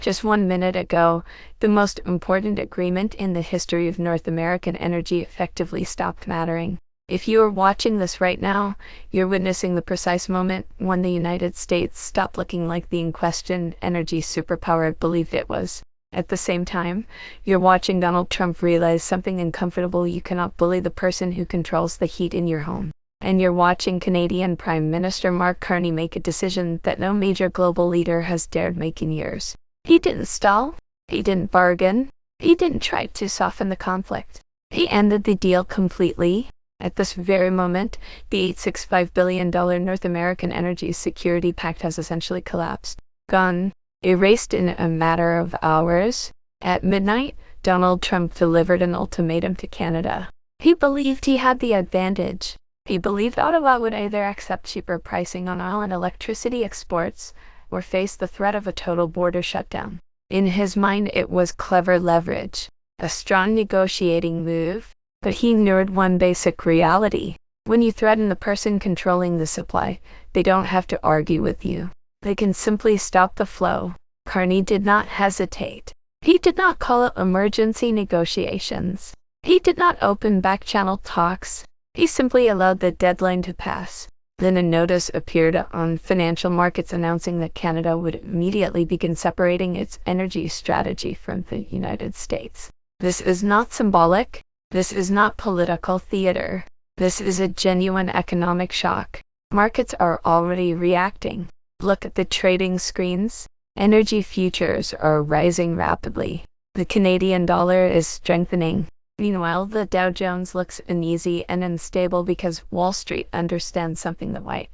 Just 1 minute ago, the most important agreement in the history of North American energy effectively stopped mattering. If you are watching this right now, you're witnessing the precise moment when the United States stopped looking like the unquestioned energy superpower it believed it was. At the same time, you're watching Donald Trump realize something uncomfortable: you cannot bully the person who controls the heat in your home. And you're watching Canadian Prime Minister Mark Carney make a decision that no major global leader has dared make in years. He didn't stall. He didn't bargain. He didn't try to soften the conflict. He ended the deal completely. At this very moment, the $865 billion North American Energy Security Pact has essentially collapsed, gone, erased in a matter of hours. At midnight, Donald Trump delivered an ultimatum to Canada. He believed he had the advantage. He believed Ottawa would either accept cheaper pricing on oil and electricity exports or face the threat of a total border shutdown. In his mind, it was clever leverage, a strong negotiating move. But he ignored one basic reality. When you threaten the person controlling the supply, they don't have to argue with you. They can simply stop the flow. Carney did not hesitate. He did not call it emergency negotiations. He did not open back-channel talks. He simply allowed the deadline to pass. Then a notice appeared on financial markets announcing that Canada would immediately begin separating its energy strategy from the United States. This is not symbolic. This is not political theater. This is a genuine economic shock. Markets are already reacting. Look at the trading screens. Energy futures are rising rapidly. The Canadian dollar is strengthening. Meanwhile, the Dow Jones looks uneasy and unstable because Wall Street understands something the White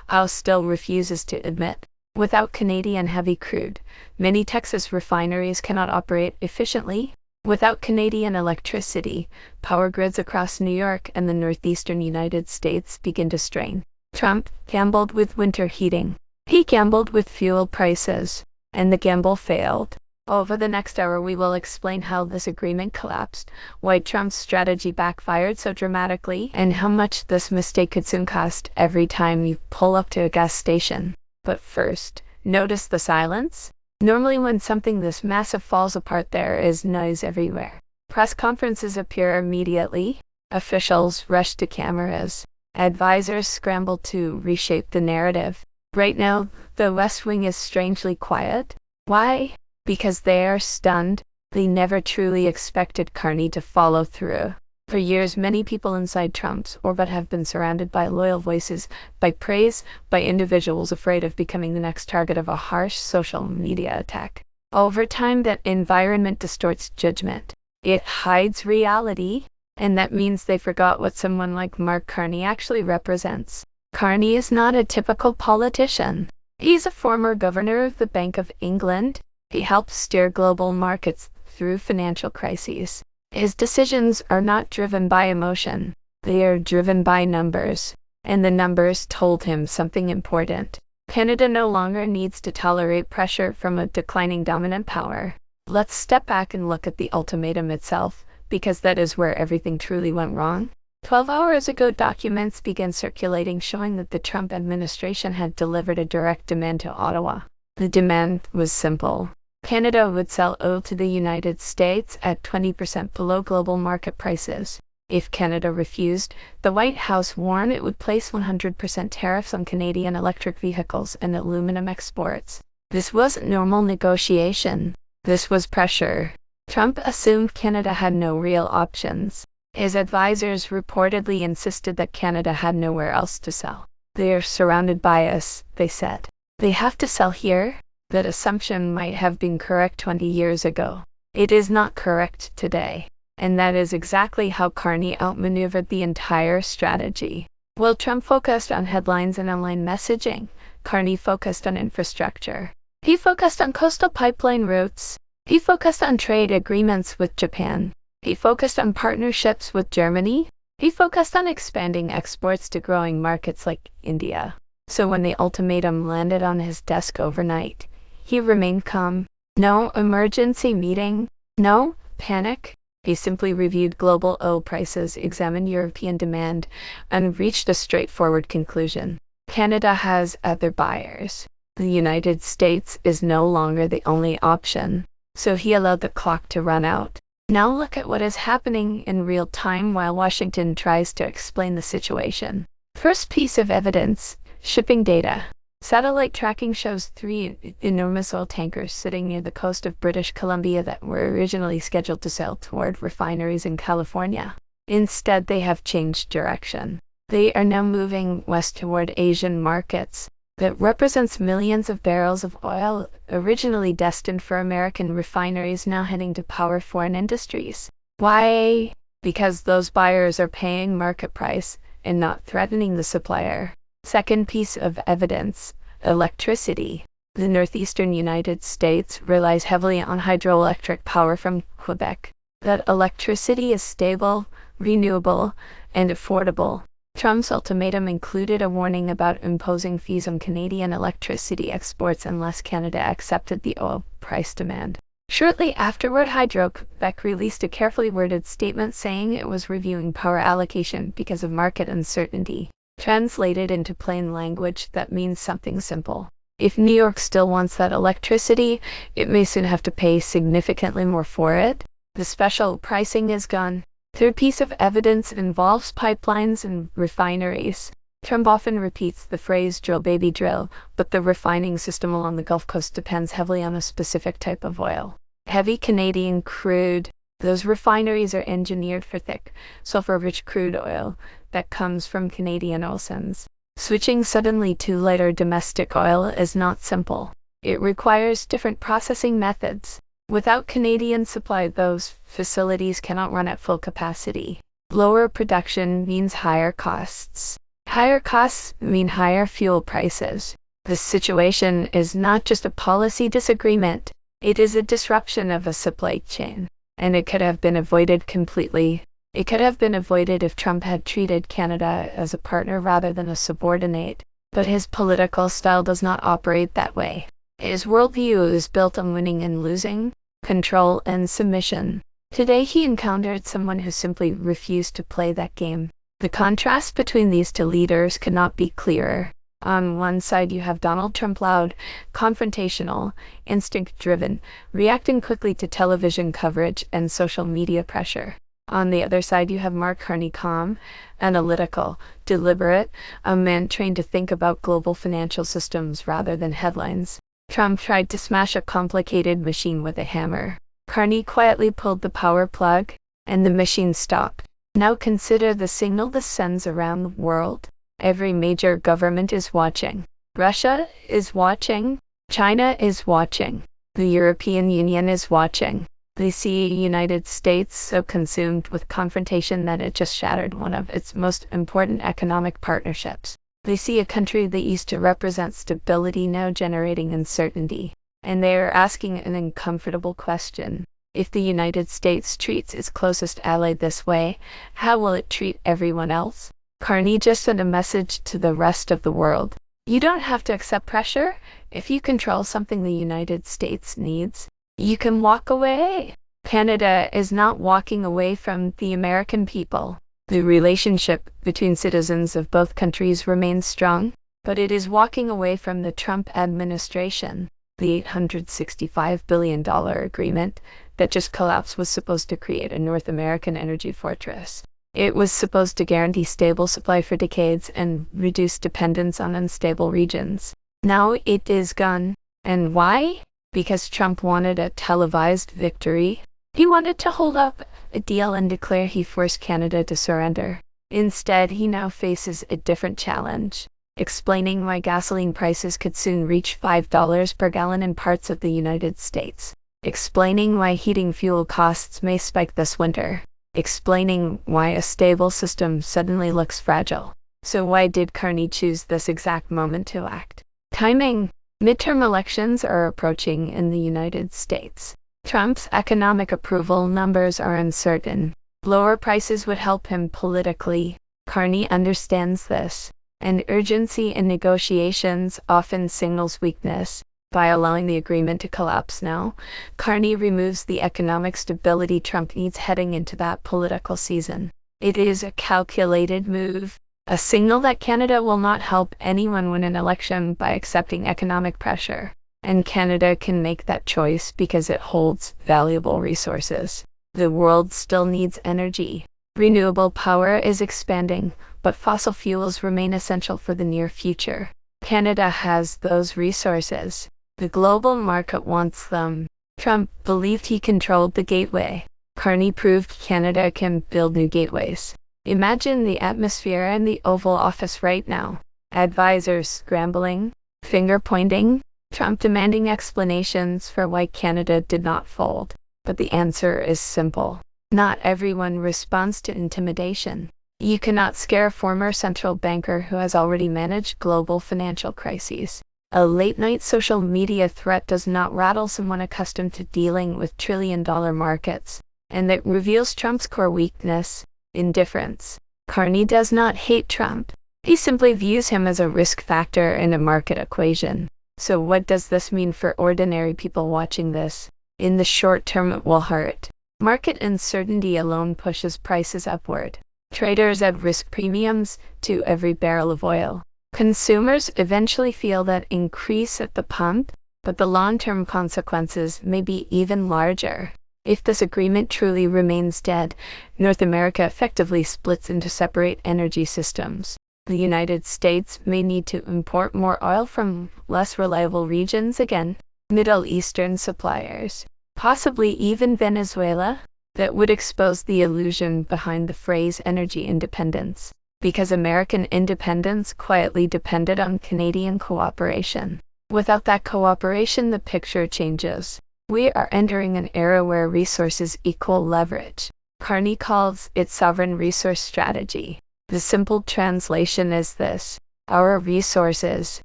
House still refuses to admit. Without Canadian heavy crude, many Texas refineries cannot operate efficiently. Without Canadian electricity, power grids across New York and the northeastern United States begin to strain. Trump gambled with winter heating. He gambled with fuel prices, and the gamble failed. Over the next hour, we will explain how this agreement collapsed, why Trump's strategy backfired so dramatically, and how much this mistake could soon cost every time you pull up to a gas station. But first, notice the silence? Normally when something this massive falls apart, there is noise everywhere. Press conferences appear immediately. Officials rush to cameras. Advisors scramble to reshape the narrative. Right now, the West Wing is strangely quiet. Why? Because they are stunned. They never truly expected Carney to follow through. For years, many people inside Trump's orbit have been surrounded by loyal voices, by praise, by individuals afraid of becoming the next target of a harsh social media attack. Over time, that environment distorts judgment. It hides reality, and that means they forgot what someone like Mark Carney actually represents. Carney is not a typical politician. He's a former governor of the Bank of England. He helped steer global markets through financial crises. His decisions are not driven by emotion. They are driven by numbers. And the numbers told him something important. Canada no longer needs to tolerate pressure from a declining dominant power. Let's step back and look at the ultimatum itself, because that is where everything truly went wrong. 12 hours ago, documents began circulating showing that the Trump administration had delivered a direct demand to Ottawa. The demand was simple. Canada would sell oil to the United States at 20% below global market prices. If Canada refused, the White House warned it would place 100% tariffs on Canadian electric vehicles and aluminum exports. This wasn't normal negotiation. This was pressure. Trump assumed Canada had no real options. His advisors reportedly insisted that Canada had nowhere else to sell. They are surrounded by us, they said. They have to sell here? That assumption might have been correct 20 years ago. It is not correct today. And that is exactly how Carney outmaneuvered the entire strategy. While Trump focused on headlines and online messaging, Carney focused on infrastructure. He focused on coastal pipeline routes. He focused on trade agreements with Japan. He focused on partnerships with Germany. He focused on expanding exports to growing markets like India. So when the ultimatum landed on his desk overnight, he remained calm. No emergency meeting. No panic. He simply reviewed global oil prices, examined European demand, and reached a straightforward conclusion. Canada has other buyers. The United States is no longer the only option, so he allowed the clock to run out. Now look at what is happening in real time while Washington tries to explain the situation. First piece of evidence, shipping data. Satellite tracking shows 3 enormous oil tankers sitting near the coast of British Columbia that were originally scheduled to sail toward refineries in California. Instead, they have changed direction. They are now moving west toward Asian markets. That represents millions of barrels of oil originally destined for American refineries now heading to power foreign industries. Why? Because those buyers are paying market price and not threatening the supplier. Second piece of evidence, electricity. The northeastern United States relies heavily on hydroelectric power from Quebec. That electricity is stable, renewable, and affordable. Trump's ultimatum included a warning about imposing fees on Canadian electricity exports unless Canada accepted the oil price demand. Shortly afterward, Hydro-Quebec released a carefully worded statement saying it was reviewing power allocation because of market uncertainty. Translated into plain language, that means something simple. If New York still wants that electricity, it may soon have to pay significantly more for it. The special pricing is gone. Third piece of evidence involves pipelines and refineries. Trump often repeats the phrase drill baby drill, but the refining system along the Gulf Coast depends heavily on a specific type of oil. Heavy Canadian crude. Those refineries are engineered for thick, sulfur-rich crude oil that comes from Canadian oil sands. Switching suddenly to lighter domestic oil is not simple. It requires different processing methods. Without Canadian supply, those facilities cannot run at full capacity. Lower production means higher costs. Higher costs mean higher fuel prices. This situation is not just a policy disagreement. It is a disruption of a supply chain. And it could have been avoided completely. It could have been avoided if Trump had treated Canada as a partner rather than a subordinate. But his political style does not operate that way. His worldview is built on winning and losing, control and submission. Today he encountered someone who simply refused to play that game. The contrast between these two leaders could not be clearer. On one side you have Donald Trump, loud, confrontational, instinct-driven, reacting quickly to television coverage and social media pressure. On the other side you have Mark Carney, calm, analytical, deliberate, a man trained to think about global financial systems rather than headlines. Trump tried to smash a complicated machine with a hammer. Carney quietly pulled the power plug, and the machine stopped. Now consider the signal this sends around the world. Every major government is watching. Russia is watching. China is watching. The European Union is watching. They see a United States so consumed with confrontation that it just shattered one of its most important economic partnerships. They see a country that used to represent stability now generating uncertainty. And they are asking an uncomfortable question. If the United States treats its closest ally this way, how will it treat everyone else? Carney just sent a message to the rest of the world. You don't have to accept pressure. If you control something the United States needs, you can walk away. Canada is not walking away from the American people. The relationship between citizens of both countries remains strong, but it is walking away from the Trump administration. The $865 billion agreement that just collapsed was supposed to create a North American energy fortress. It was supposed to guarantee stable supply for decades and reduce dependence on unstable regions. Now it is gone. And why? Because Trump wanted a televised victory. He wanted to hold up a deal and declare he forced Canada to surrender. Instead, he now faces a different challenge, explaining why gasoline prices could soon reach $5 per gallon in parts of the United States. Explaining why heating fuel costs may spike this winter. Explaining why a stable system suddenly looks fragile. So why did Carney choose this exact moment to act? Timing. Midterm elections are approaching in the United States. Trump's economic approval numbers are uncertain. Lower prices would help him politically. Carney understands this. And urgency in negotiations often signals weakness. By allowing the agreement to collapse now, Carney removes the economic stability Trump needs heading into that political season. It is a calculated move, a signal that Canada will not help anyone win an election by accepting economic pressure. And Canada can make that choice because it holds valuable resources. The world still needs energy. Renewable power is expanding, but fossil fuels remain essential for the near future. Canada has those resources. The global market wants them. Trump believed he controlled the gateway. Carney proved Canada can build new gateways. Imagine the atmosphere in the Oval Office right now. Advisors scrambling, finger pointing, Trump demanding explanations for why Canada did not fold. But the answer is simple. Not everyone responds to intimidation. You cannot scare a former central banker who has already managed global financial crises. A late-night social media threat does not rattle someone accustomed to dealing with trillion-dollar markets. And it reveals Trump's core weakness, indifference. Carney does not hate Trump. He simply views him as a risk factor in a market equation. So what does this mean for ordinary people watching this? In the short term, it will hurt. Market uncertainty alone pushes prices upward. Traders add risk premiums to every barrel of oil. Consumers eventually feel that increase at the pump, but the long-term consequences may be even larger. If this agreement truly remains dead, North America effectively splits into separate energy systems. The United States may need to import more oil from less reliable regions again, Middle Eastern suppliers, possibly even Venezuela. That would expose the illusion behind the phrase energy independence, because American independence quietly depended on Canadian cooperation. Without that cooperation, the picture changes. We are entering an era where resources equal leverage. Carney calls it sovereign resource strategy. The simple translation is this: our resources,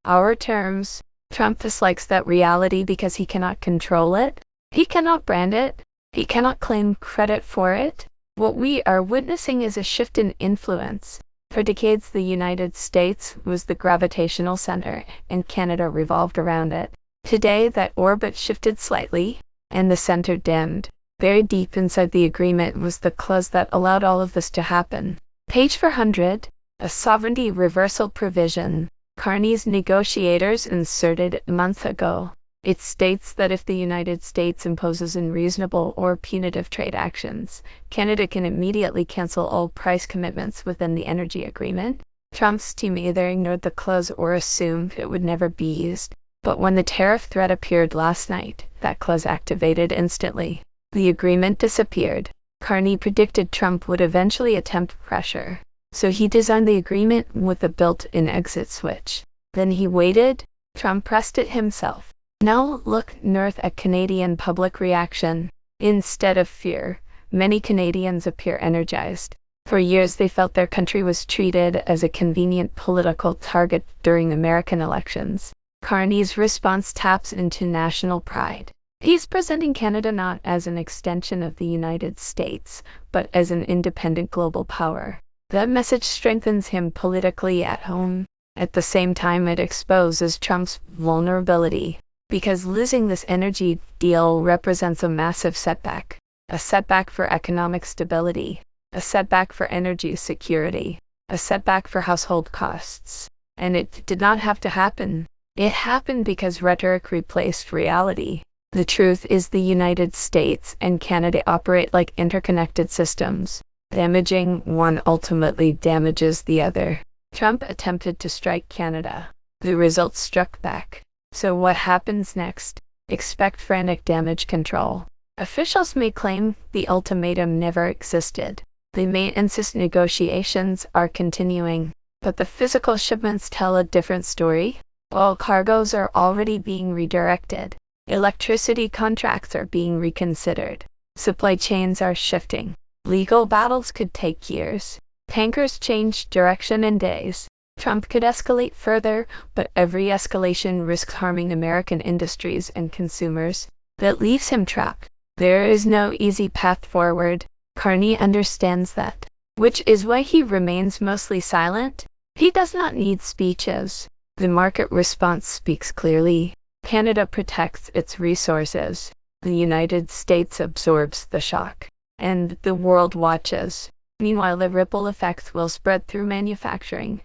our terms. Trump dislikes that reality because he cannot control it. He cannot brand it. He cannot claim credit for it. What we are witnessing is a shift in influence. For decades, the United States was the gravitational center, and Canada revolved around it. Today, that orbit shifted slightly, and the center dimmed. Buried deep inside the agreement was the clause that allowed all of this to happen. Page 400, a sovereignty reversal provision. Carney's negotiators inserted a month ago. It states that if the United States imposes unreasonable or punitive trade actions, Canada can immediately cancel all price commitments within the energy agreement. Trump's team either ignored the clause or assumed it would never be used. But when the tariff threat appeared last night, that clause activated instantly. The agreement disappeared. Carney predicted Trump would eventually attempt pressure, so he designed the agreement with a built-in exit switch. Then he waited. Trump pressed it himself. Now look north at Canadian public reaction. Instead of fear, many Canadians appear energized. For years they felt their country was treated as a convenient political target during American elections. Carney's response taps into national pride. He's presenting Canada not as an extension of the United States, but as an independent global power. That message strengthens him politically at home. At the same time, it exposes Trump's vulnerability, because losing this energy deal represents a massive setback. A setback for economic stability, a setback for energy security, a setback for household costs. And it did not have to happen. It happened because rhetoric replaced reality. The truth is the United States and Canada operate like interconnected systems. Damaging one ultimately damages the other. Trump attempted to strike Canada. The result struck back. So what happens next? Expect frantic damage control. Officials may claim the ultimatum never existed. They may insist negotiations are continuing. But the physical shipments tell a different story. Oil cargoes are already being redirected. Electricity contracts are being reconsidered. Supply chains are shifting. Legal battles could take years. Tankers change direction in days. Trump could escalate further, but every escalation risks harming American industries and consumers. That leaves him trapped. There is no easy path forward. Carney understands that, which is why he remains mostly silent. He does not need speeches. The market response speaks clearly. Canada protects its resources. The United States absorbs the shock. And the world watches. Meanwhile, the ripple effects will spread through manufacturing,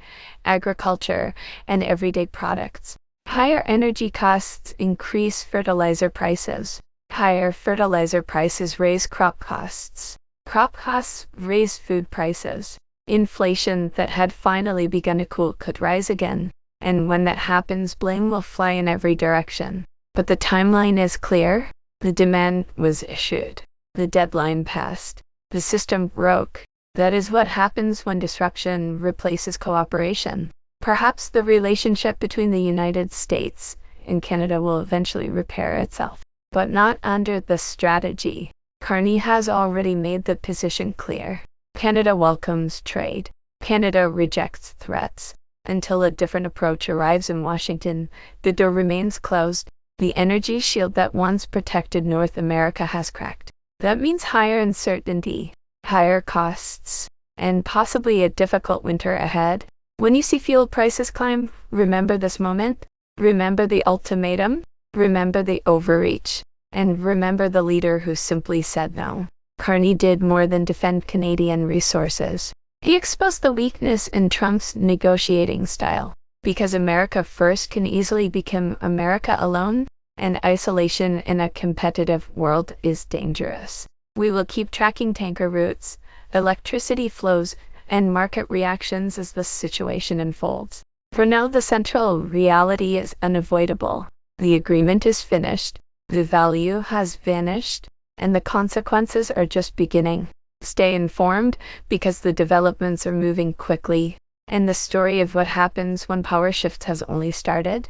agriculture, and everyday products. Higher energy costs increase fertilizer prices. Higher fertilizer prices raise crop costs. Crop costs raise food prices. Inflation that had finally begun to cool could rise again. And when that happens, blame will fly in every direction. But the timeline is clear. The demand was issued. The deadline passed. The system broke. That is what happens when disruption replaces cooperation. Perhaps the relationship between the United States and Canada will eventually repair itself, but not under this strategy. Carney has already made the position clear. Canada welcomes trade. Canada rejects threats. Until a different approach arrives in Washington, the door remains closed. The energy shield that once protected North America has cracked. That means higher uncertainty, higher costs, and possibly a difficult winter ahead. When you see fuel prices climb, remember this moment. Remember the ultimatum. Remember the overreach. And remember the leader who simply said no. Carney did more than defend Canadian resources. He exposed the weakness in Trump's negotiating style. Because America first can easily become America alone, and isolation in a competitive world is dangerous. We will keep tracking tanker routes, electricity flows, and market reactions as the situation unfolds. For now, the central reality is unavoidable. The agreement is finished, the value has vanished, and the consequences are just beginning. Stay informed, because the developments are moving quickly, and the story of what happens when power shifts has only started.